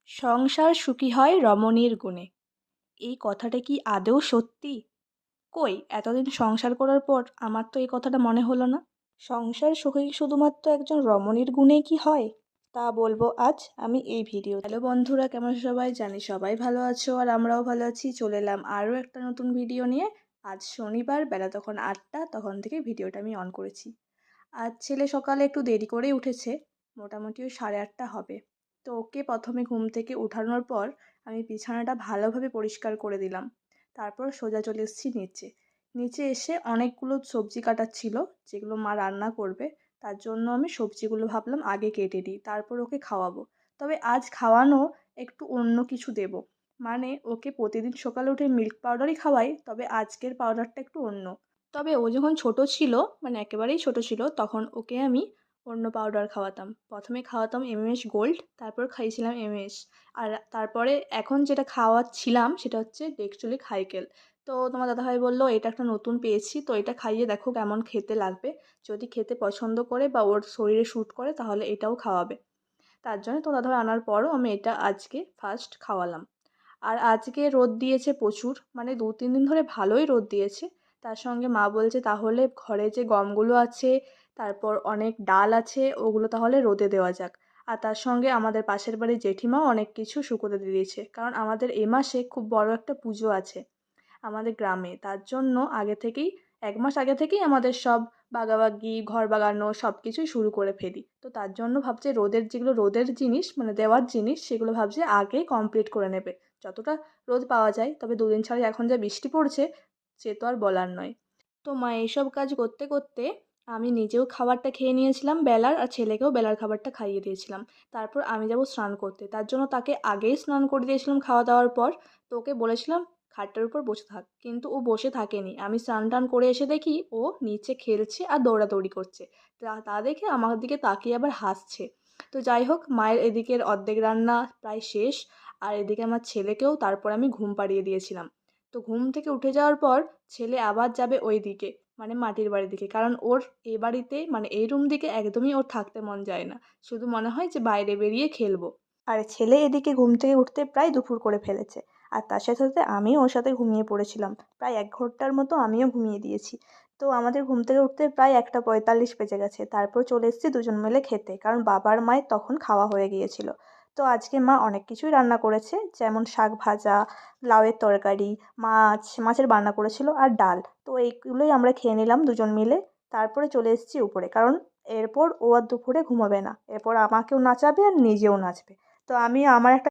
সংসার সুখী হয় রমণীর গুণে। এই কথাটা কি আদৌ সত্যি? কই এতদিন সংসার করার পর আমার তো এই কথাটা মনে হলো না। সংসার সুখী শুধুমাত্র একজন রমণীর গুণেই কি হয়, তা বলবো আজ আমি এই ভিডিওতে। হ্যালো বন্ধুরা, কেমন সবাই? জানি সবাই ভালো আছো আর আমরাও ভালো আছি। চলে এলাম আরও একটা নতুন ভিডিও নিয়ে। আজ শনিবার, বেলা তখন 8টা, তখন থেকে ভিডিওটা আমি অন করেছি। আজ ছেলে সকালে একটু দেরি করেই উঠেছে, মোটামুটি ওই 8:30 হবে। তো ওকে প্রথমে ঘুম থেকে উঠানোর পর আমি বিছানাটা ভালোভাবে পরিষ্কার করে দিলাম। তারপর সোজা চলে এসেছি নিচে। নিচে এসে অনেকগুলো সবজি কাটার ছিল, যেগুলো মা রান্না করবে। তার জন্য আমি সবজিগুলো ভাবলাম আগে কেটে দিই, তারপর ওকে খাওয়াবো। তবে আজ খাওয়ানো একটু অন্য কিছু দেব। মানে ওকে প্রতিদিন সকালে উঠে মিল্ক পাউডারই খাওয়াই, তবে আজকের পাউডারটা একটু অন্য। তবে ও যখন ছোট ছিল, মানে একেবারেই ছোট ছিল, তখন ওকে আমি অন্য পাউডার খাওয়াতাম। প্রথমে খাওয়াতাম এমএমএস গোল্ড, তারপর খাইয়েছিলাম এমএস। আর তারপরে এখন যেটা খাওয়াচ্ছিলাম সেটা হচ্ছে ডেক্সট্রোলিক হাইকেল। তো তোমার দাদাভাই বললো এটা একটা নতুন পেয়েছি, তো এটা খাইয়ে দেখো কেমন খেতে লাগবে। যদি খেতে পছন্দ করে বা ওর শরীরে শ্যুট করে তাহলে এটাও খাওয়াবে। তার জন্য তো দাদাভাই আনার পরও আমি এটা আজকে ফার্স্ট খাওয়ালাম। আর আজকে রোদ দিয়েছে প্রচুর, মানে 2-3 দিন ধরে ভালোই রোদ দিয়েছে। তার সঙ্গে মা বলছে তাহলে ঘরে যে গমগুলো আছে, তারপর অনেক ডাল আছে, ওগুলো তাহলে রোদে দেওয়া যাক। আর তার সঙ্গে আমাদের পাশের বাড়ির জেঠিমাও অনেক কিছু শুকোতে দিয়ে দিয়েছে, কারণ আমাদের এ মাসে খুব বড় একটা পুজো আছে আমাদের গ্রামে। তার জন্য আগে থেকেই, 1 মাস আগে থেকেই আমাদের সব বাগাবাগি, ঘর বাগানো সব কিছুই শুরু করে ফেলি। তো তার জন্য ভাবছি রোদের যেগুলো রোদের জিনিস, মানে দেওয়ার জিনিস, সেগুলো ভাবছি আগে কমপ্লিট করে নেবে যতটা রোদ পাওয়া যায়। তবে 2 দিন ছাড়া এখন যা বৃষ্টি পড়ছে, সে তো আর বলার নয়। তো মা এইসব কাজ করতে করতে আমি নিজেও খাবারটা খেয়ে নিয়েছিলাম বেলার, আর ছেলেকেও বেলার খাবারটা খাইয়ে দিয়েছিলাম। তারপর আমি যাব স্নান করতে, তার জন্য তাকে আগেই স্নান করে দিয়েছিলাম খাওয়া দাওয়ার পর। তো ওকে বলেছিলাম খাটটার উপর বসে থাক, কিন্তু ও বসে থাকেনি। আমি স্নান টান করে এসে দেখি ও নিচে খেলছে আর দৌড়াদৌড়ি করছে। তা দেখে আমার দিকে তাকিয়ে আবার হাসছে। তো যাই হোক, মায়ের এদিকের অর্ধেক রান্না প্রায় শেষ, আর এদিকে আমার ছেলেকেও তারপর আমি ঘুম পাড়িয়ে দিয়েছিলাম। তো ঘুম থেকে উঠে যাওয়ার পর ছেলে আবার যাবে ওই দিকে, মানে মাটির বাড়ির দিকে, কারণ ওর এই বাড়িতে, মানে এই রুম দিকে একদমই ওর থাকতে মন যায় না। শুধু মনে হয় যে বাইরে বেরিয়ে খেলবো। আর ছেলে এদিকে ঘুম থেকে উঠতে প্রায় দুপুর করে ফেলেছে। আর তার সাথে সাথে আমিও ওর সাথে ঘুমিয়ে পড়েছিলাম, প্রায় 1 ঘন্টার মতো আমিও ঘুমিয়ে দিয়েছি। তো আমাদের ঘুম থেকে উঠতে প্রায় 1:45 বেজে গেছে। তারপর চলে এসেছি দুজন মিলে খেতে, কারণ বাবার মায়ের তখন খাওয়া হয়ে গিয়েছিল। তো আজকে মা অনেক কিছুই রান্না করেছে, যেমন শাক ভাজা, লাউয়ের তরকারি, মাছের রান্না করেছিল আর ডাল। তো এইগুলোই আমরা খেয়ে নিলাম দুজন মিলে। তারপরে চলে এসেছি উপরে, কারণ এরপর ও আর দুপুরে ঘুমাবে না, এরপর আমাকেও নাচাবে আর নিজেও নাচবে। তো আমি আমার একটা